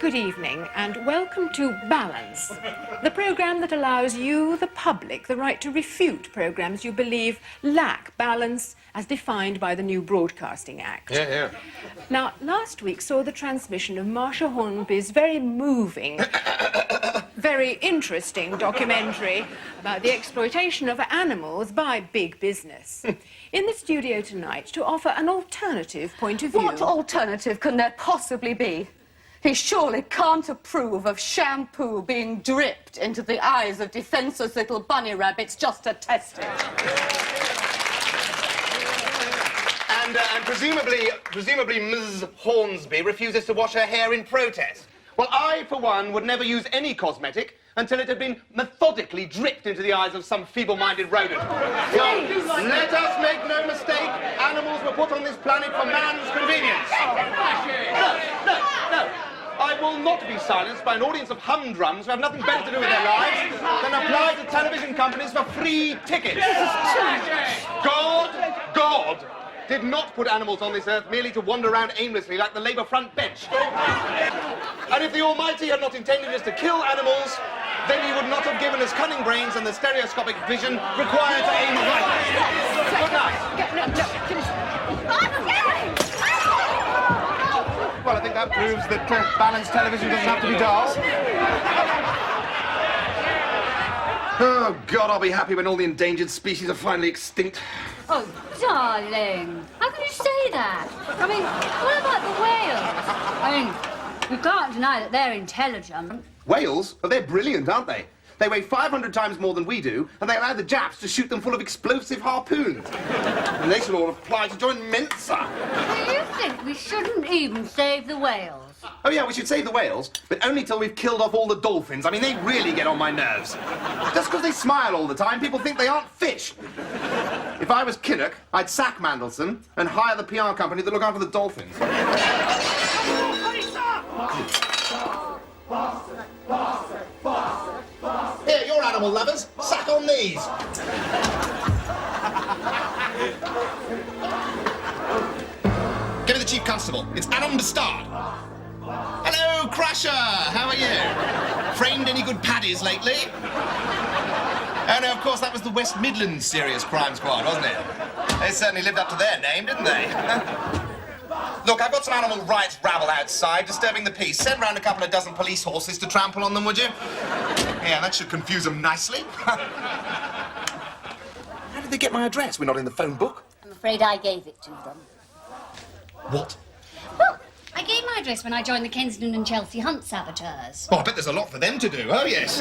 Good evening, and welcome to Balance, the programme that allows you, the public, the right to refute programmes you believe lack balance as defined by the new Broadcasting Act. Yeah. Now, last week saw the transmission of Marsha Hornby's very moving, very interesting documentary about the exploitation of animals by big business. In the studio tonight to offer an alternative point of view. What alternative can there possibly be? He surely can't approve of shampoo being dripped into the eyes of defenseless little bunny rabbits just to test it. And presumably Ms. Hornsby refuses to wash her hair in protest. Well, I, for one, would never use any cosmetic until it had been methodically dripped into the eyes of some feeble-minded rodent. Let us make no mistake, animals were put on this planet for man's convenience. No. I will not be silenced by an audience of humdrums who have nothing better to do with their lives than apply to television companies for free tickets. God did not put animals on this earth merely to wander around aimlessly like the Labour front bench. And if the Almighty had not intended us to kill animals, then he would not have given us cunning brains and the stereoscopic vision required to aim right. Good night. Well, I think that proves that balanced television doesn't have to be dull. Oh, God, I'll be happy when all the endangered species are finally extinct. Oh, darling, how can you say that? I mean, what about the whales? I mean, you can't deny that they're intelligent. Whales? Oh, they're brilliant, aren't they? They weigh 500 times more than we do, and they allow the Japs to shoot them full of explosive harpoons. And they should all apply to join MENSA. Do you think we shouldn't even save the whales? Oh, yeah, we should save the whales, but only till we've killed off all the dolphins. I mean, they really get on my nerves. Just because they smile all the time, people think they aren't fish. If I was Kinnock, I'd sack Mandelson and hire the PR company that look after the dolphins. Here, you're animal lovers. Sack on these. Give me the Chief Constable. It's Adam Bastard. Hello, Crusher. How are you? Framed any good paddies lately? Oh, no, of course, that was the West Midlands Serious Crime Squad, wasn't it? They certainly lived up to their name, didn't they? Look, I've got some animal rights rabble outside, disturbing the peace. Send round a couple of dozen police horses to trample on them, would you? Yeah, that should confuse them nicely. How did they get my address? We're not in the phone book. I'm afraid I gave it to them. What? Well, I gave my address when I joined the Kensington and Chelsea Hunt Saboteurs. Oh, I bet there's a lot for them to do. Oh, yes.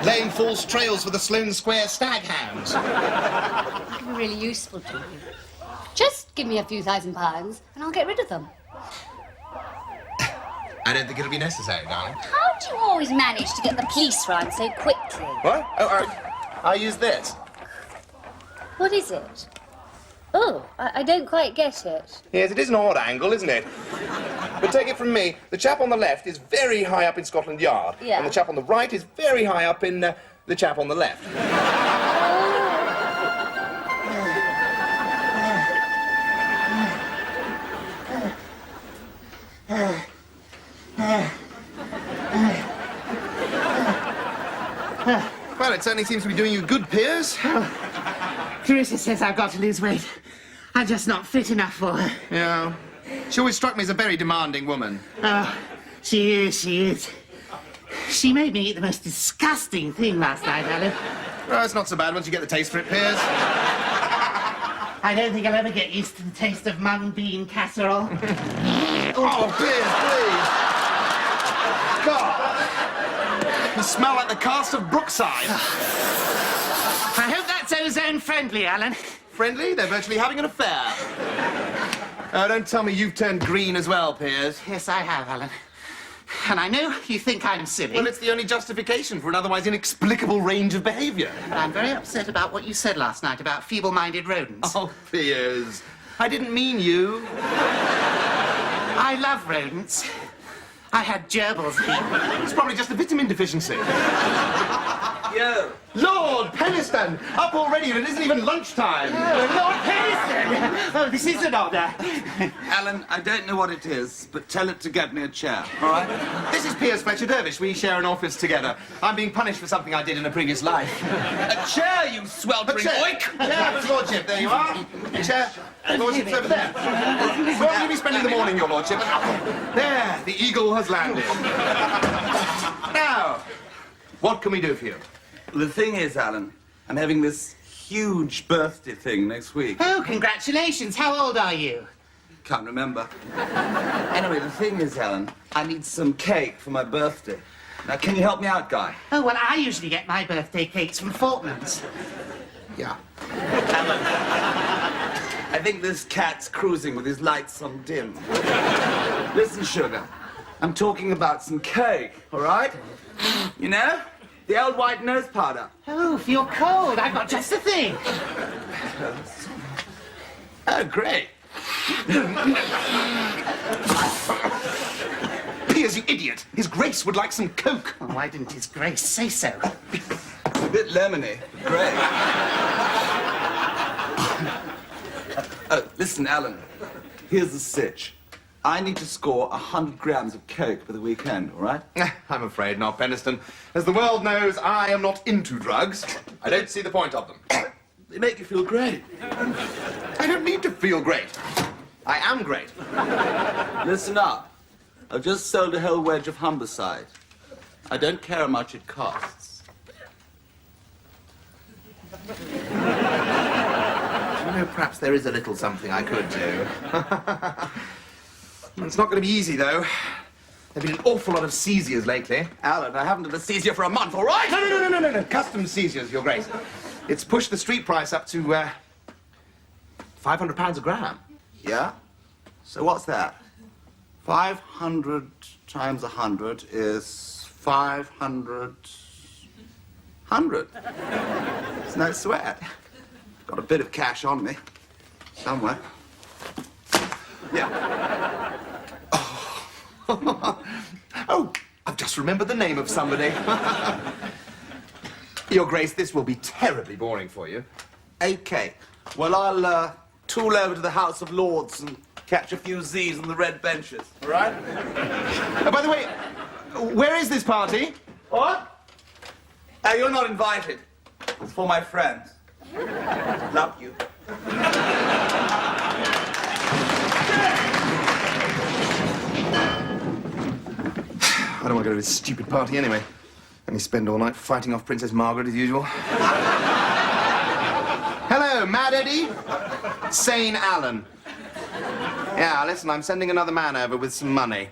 Laying false trails for the Sloane Square stag hounds. It can be really useful to you. Just give me a few £1,000 and I'll get rid of them. I don't think it'll be necessary, darling. How do you always manage to get the police round so quickly? What? Oh, I use this. What is it? Oh, I don't quite get it. Yes, it is an odd angle, isn't it? But take it from me, the chap on the left is very high up in Scotland Yard. Yeah. And the chap on the right is very high up in the chap on the left. Well, it certainly seems to be doing you good, Piers. Teresa says I've got to lose weight. I'm just not fit enough for her. Yeah. She always struck me as a very demanding woman. Oh, she is. She made me eat the most disgusting thing last night, Alan. Well, it's not so bad once you get the taste for it, Piers. I don't think I'll ever get used to the taste of mung bean casserole. Oh, Piers, please. God. You smell like the cast of Brookside. I hope that's ozone-friendly, Alan. Friendly? They're virtually having an affair. Oh, don't tell me you've turned green as well, Piers. Yes, I have, Alan. And I know you think I'm silly. Well, it's the only justification for an otherwise inexplicable range of behaviour. But I'm very upset about what you said last night about feeble-minded rodents. Oh, Piers. I didn't mean you. I love rodents. I had gerbils eaten. It's probably just a vitamin deficiency. Yo. Lord! Lord Penniston! Up already and it isn't even lunchtime! Oh, Lord Penniston! Oh, this is an order. Alan, I don't know what it is, but tell it to get me a chair, all right? This is Piers Fletcher Dervish. We share an office together. I'm being punished for something I did in a previous life. A chair, you sweltering oik! Chair, His Lordship, there you are. Chair, Your Lordship's over there. Where will you be spending the morning, Your Lordship? There, the eagle has landed. Now, what can we do for you? The thing is, Alan, I'm having this huge birthday thing next week. Oh, congratulations. How old are you? Can't remember. Anyway, the thing is, Alan, I need some cake for my birthday. Now, can you help me out, Guy? Oh, well, I usually get my birthday cakes from Fortnum's. Yeah. I think this cat's cruising with his lights on dim. Listen, sugar, I'm talking about some cake, all right? You know, the old white nose powder. Oh, if you're cold, I've got just the thing. Oh, great. Piers, you idiot! His Grace would like some Coke. Oh, why didn't His Grace say so? A bit lemony. Great. Listen, Alan, here's the sitch. I need to score 100 grams of Coke for the weekend, all right? I'm afraid not, Penniston. As the world knows, I am not into drugs. I don't see the point of them. They make you feel great. I don't need to feel great. I am great. Listen up. I've just sold a whole wedge of Humberside. I don't care how much it costs. You know, perhaps there is a little something I could do. It's not going to be easy, though. There have been an awful lot of seizures lately. Alan, I haven't had a seizure for a month, all right? No. Customs seizures, Your Grace. It's pushed the street price up to, £500 a gram. Yeah? So what's that? 500 times 100 is 500... 100. It's no sweat. Got a bit of cash on me. Somewhere. Yeah. Oh, I've just remembered the name of somebody. Your Grace, this will be terribly boring for you. Okay. Well, I'll tool over to the House of Lords and catch a few Z's on the red benches. All right? Oh, by the way, where is this party? What? You're not invited. It's for my friends. Love you. I don't want to go to this stupid party anyway. Only spend all night fighting off Princess Margaret as usual. Hello, Mad Eddie. Sane Alan. Yeah, listen, I'm sending another man over with some money.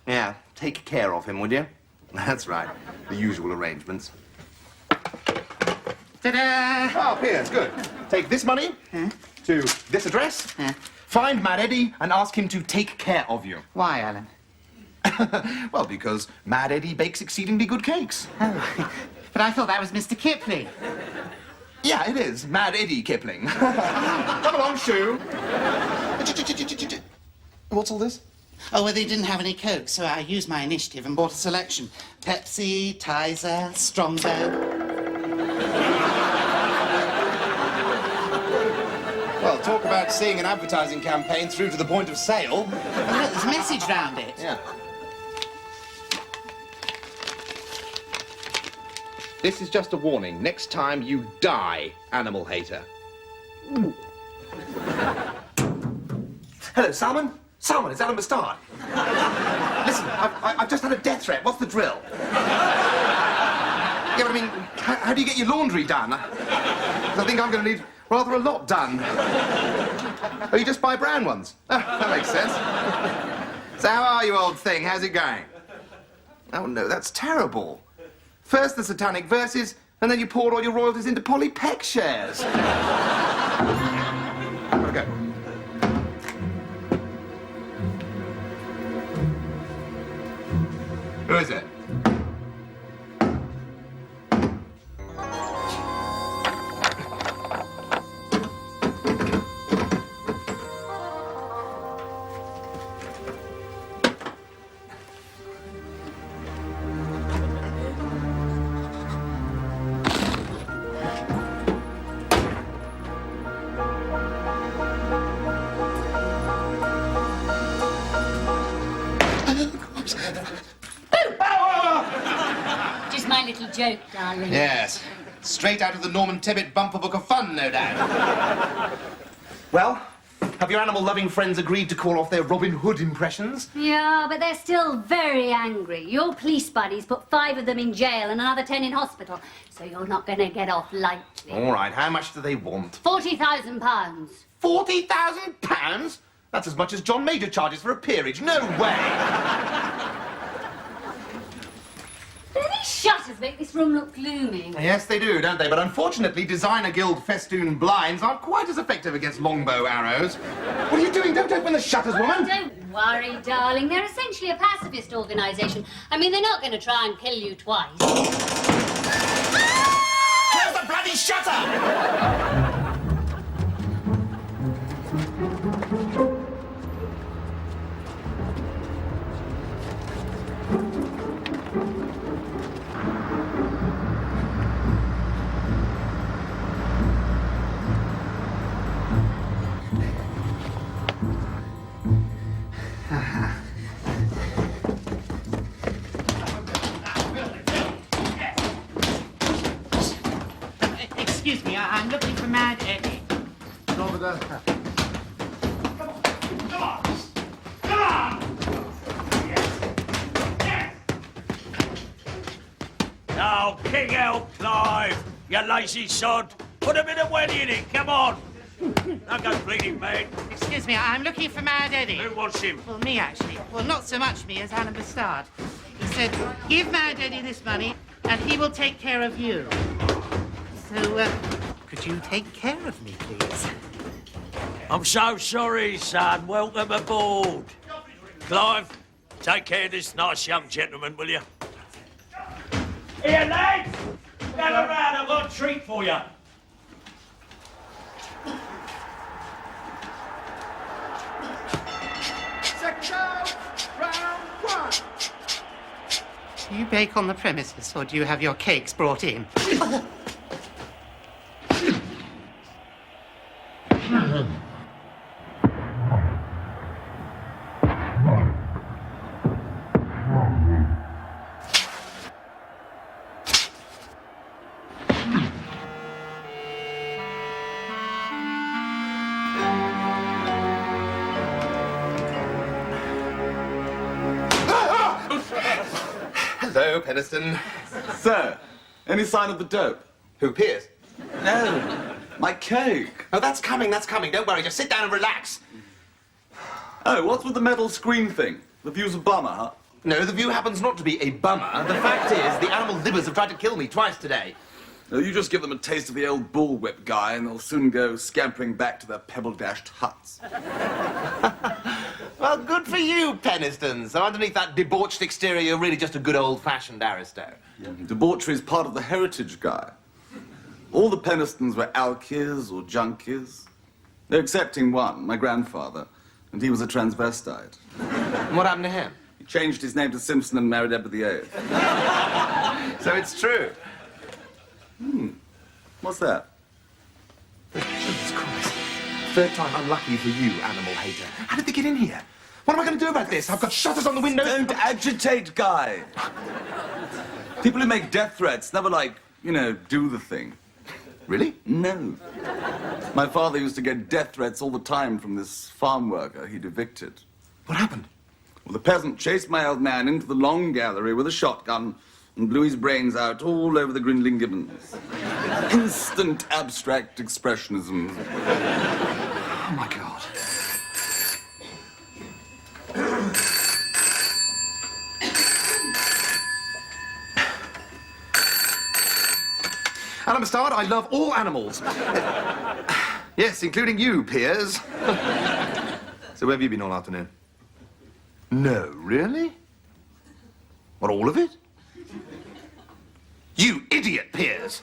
Yeah, take care of him, would you? That's right. The usual arrangements. Ta-da! Oh, Piers, good. Take this money to this address. Find Mad Eddie and ask him to take care of you. Why, Alan? Well, because Mad Eddie bakes exceedingly good cakes. Oh, but I thought that was Mr. Kipling. Yeah, it is. Mad Eddie Kipling. Come along, Shoo. What's all this? Oh, well, they didn't have any Coke, so I used my initiative and bought a selection. Pepsi, Tizer, Strongbow. Well, talk about seeing an advertising campaign through to the point of sale. Oh, look, there's a message round it. Yeah. This is just a warning. Next time you die, animal hater. Hello, Salmon? Salmon, it's Alan Bastard. Listen, I've just had a death threat. What's the drill? Yeah, but I mean, how do you get your laundry done? 'Cause I think I'm going to need rather a lot done. Oh, you just buy brown ones? Oh, that makes sense. So how are you, old thing? How's it going? Oh, no, that's terrible. First the satanic verses, and then you poured all your royalties into Polly Peck shares. Gotta go. Who is it? Straight out of the Norman Tebbit bumper book of fun, no doubt. Well, have your animal-loving friends agreed to call off their Robin Hood impressions? Yeah, but they're still very angry. Your police buddies put 5 of them in jail and another 10 in hospital, so you're not going to get off lightly. All right, how much do they want? £40,000. £40,000? That's as much as John Major charges for a peerage. No way! These shutters make this room look gloomy. Yes, they do, don't they? But unfortunately, designer guild festoon blinds aren't quite as effective against longbow arrows. What are you doing? Don't open the shutters, woman! Don't worry, darling. They're essentially a pacifist organisation. I mean, they're not going to try and kill you twice. Close the bloody shutter! Excuse me, I'm looking for Mad Eddie. It's over there. Come on! Come on! Yes! Yes! Now, king out, Clive, you lazy sod. Put a bit of weddy in it, come on. Now go bleeding, mate. Excuse me, I'm looking for Mad Eddie. Who wants him? Well, me, actually. Well, not so much me as Alan Bastard. He said, give Mad Eddie this money, and he will take care of you. So, could you take care of me, please? I'm so sorry, son. Welcome aboard. Clive, take care of this nice young gentleman, will you? Here, lads! Gather round, I've got a treat for you. Second out, round 1. Do you bake on the premises, or do you have your cakes brought in? Hello, Penniston. Sir, any sign of the dope? Who, Piers? No, my cake. Oh, that's coming, that's coming. Don't worry, just sit down and relax. Oh, what's with the metal screen thing? The view's a bummer, huh? No, the view happens not to be a bummer. The fact is, the animal libbers have tried to kill me twice today. No, you just give them a taste of the old bullwhip guy and they'll soon go scampering back to their pebble-dashed huts. Well, good for you, Penniston. So underneath that debauched exterior, you're really just a good old-fashioned aristo. Debauchery is part of the heritage guy. All the Pennistons were alkies or junkies. They're excepting one, my grandfather, and he was a transvestite. And what happened to him? He changed his name to Simpson and married Ep3. So it's true. What's that? Jesus Christ. Third time unlucky for you, animal hater. How did they get in here? What am I going to do about this? I've got shutters on the windows. Don't agitate, guy. People who make death threats never, like, you know, do the thing. Really? No. My father used to get death threats all the time from this farm worker he'd evicted. What happened? Well, the peasant chased my old man into the long gallery with a shotgun and blew his brains out all over the Grindling Gibbons. Instant abstract expressionism. Oh, my God. Alan Bastard, I love all animals. Yes, including you, Piers. So where have you been all afternoon? No, really? What, all of it? You idiot, Piers!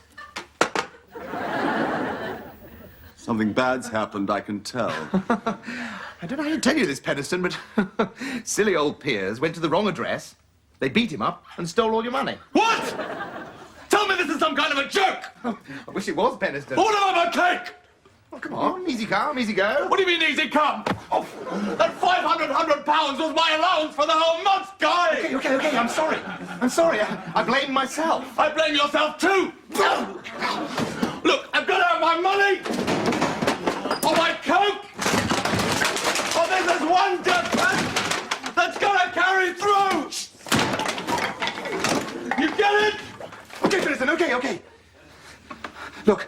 Something bad's happened, I can tell. I don't know how to tell you this, Penniston, but silly old Piers went to the wrong address, they beat him up and stole all your money. What? Tell me this is some kind of a joke! I wish it was, Penniston. What about my cake? Oh, come on, easy come, easy go. What do you mean easy come? Oh, that £500 was my allowance for the whole month, guy! Okay, I'm sorry. I'm sorry. I blame myself. I blame yourself too! Look, I've got to have my money! Or my coke! Or there's this one debt that's gonna carry through! You get it? Okay, citizen, okay. Look.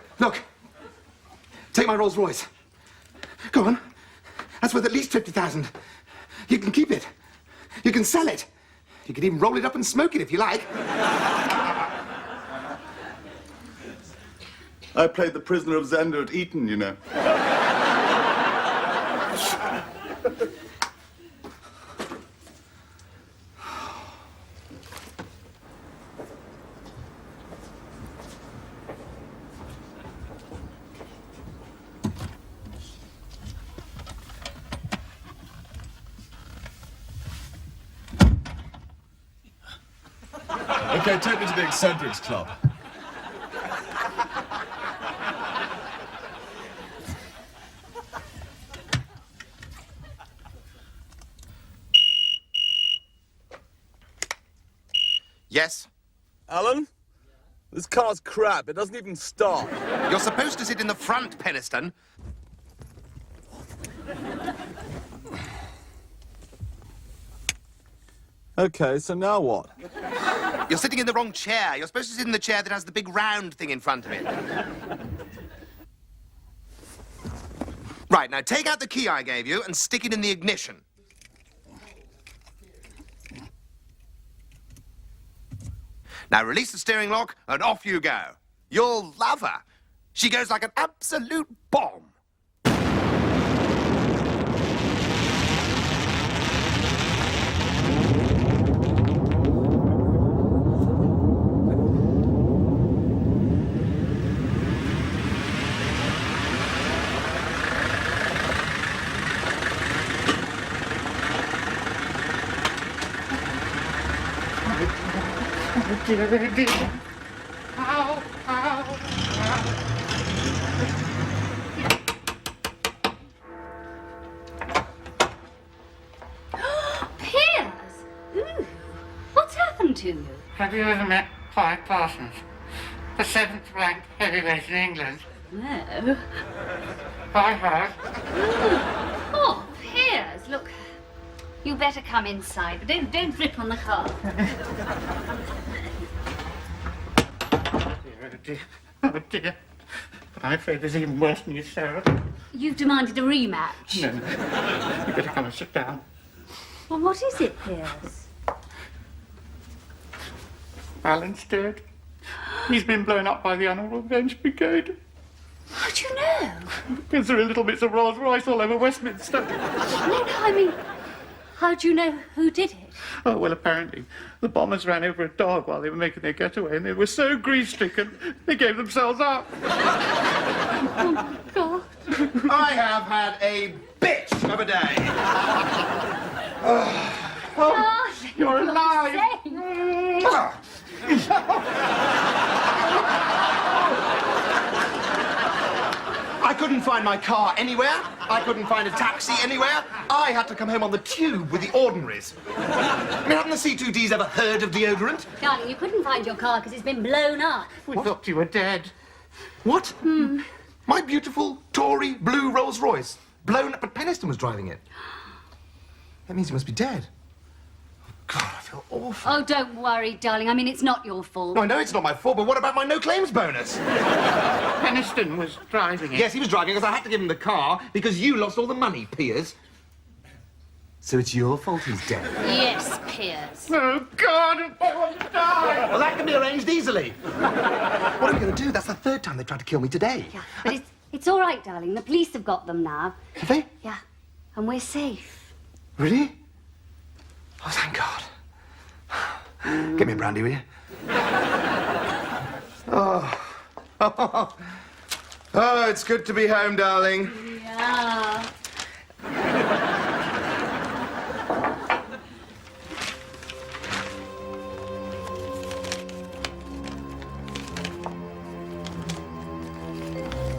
Take my Rolls Royce. Go on. That's worth at least 50,000. You can keep it. You can sell it. You can even roll it up and smoke it if you like. I played the prisoner of Zenda at Eton, you know. Okay, take me to the Eccentrics Club. Yes? Alan? This car's crap. It doesn't even start. You're supposed to sit in the front, Peniston. Okay, so now what? You're sitting in the wrong chair. You're supposed to sit in the chair that has the big round thing in front of it. Right, now take out the key I gave you and stick it in the ignition. Now release the steering lock and off you go. You'll love her. She goes like an absolute bomb. Piers! Ooh, what's happened to you? Have you ever met Clyde Parsons? The 7th ranked heavyweight in England? No. I have. Oh, Piers, look. You better come inside, but don't rip on the car. Oh dear. But I'm afraid there's even worse news, Sarah. You've demanded a rematch. No. You better come and sit down. Well, what is it, Piers? Alan's dead. He's been blown up by the Honourable Bench Brigade. How do you know? Because there are little bits of Rolls Royce all over Westminster. No, I mean, how do you know who did it? Oh, well, apparently, the bombers ran over a dog while they were making their getaway, and they were so grief-stricken, they gave themselves up. Oh, God. I have had a bitch of a day. Oh, You're alive! I couldn't find my car anywhere. I couldn't find a taxi anywhere. I had to come home on the tube with the ordinaries. I mean, haven't the C2Ds ever heard of deodorant? Darling, you couldn't find your car because it's been blown up. We thought you were dead. What? My beautiful Tory blue Rolls Royce. Blown up, but Peniston was driving it. That means he must be dead. God, I feel awful. Oh, don't worry, darling. I mean, it's not your fault. No, I know it's not my fault, but what about my no-claims bonus? Peniston was driving it. Yes, he was driving because I had to give him the car because you lost all the money, Piers. So it's your fault he's dead? Yes, Piers. Oh, God, I want to die! Well, that can be arranged easily. What are we going to do? That's the third time they tried to kill me today. Yeah, but it's all right, darling. The police have got them now. Have they? Yeah, and we're safe. Really? Oh, thank God. Get me a brandy, will you? Oh, it's good to be home, darling. Yeah.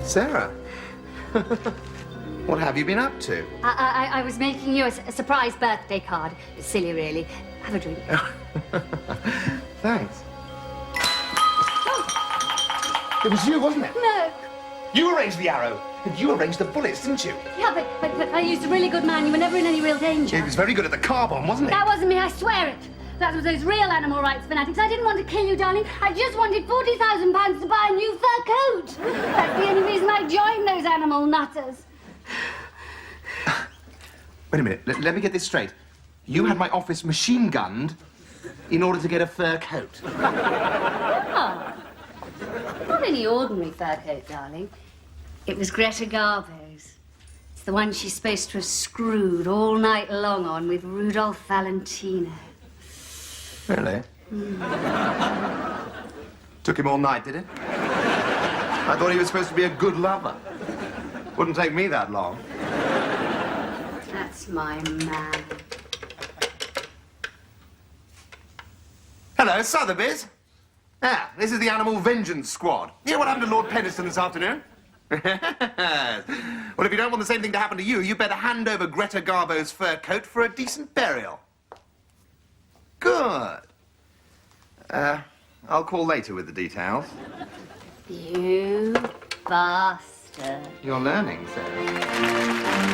Sarah, What have you been up to? I was making you a surprise birthday card. It's silly, really. Have a drink. Thanks. It was you, wasn't it? No. You arranged the arrow, and you arranged the bullets, didn't you? Yeah, but I used a really good man. You were never in any real danger. He was very good at the car bomb, wasn't he? That wasn't me, I swear it. That was those real animal rights fanatics. I didn't want to kill you, darling. I just wanted £40,000 to buy a new fur coat. That's the only reason I joined those animal nutters. Wait a minute, let me get this straight. You had my office machine gunned in order to get a fur coat. Oh. Not any ordinary fur coat, darling. It was Greta Garbo's. It's the one she's supposed to have screwed all night long on with Rudolph Valentino. Really? Took him all night, did it? I thought he was supposed to be a good lover. Wouldn't take me that long. That's my man. Hello, Sotheby's. Ah, this is the Animal Vengeance Squad. You know what happened to Lord Penniston this afternoon? Well, if you don't want the same thing to happen to you, you better hand over Greta Garbo's fur coat for a decent burial. Good. I'll call later with the details. You bastard. You're learning, Sarah.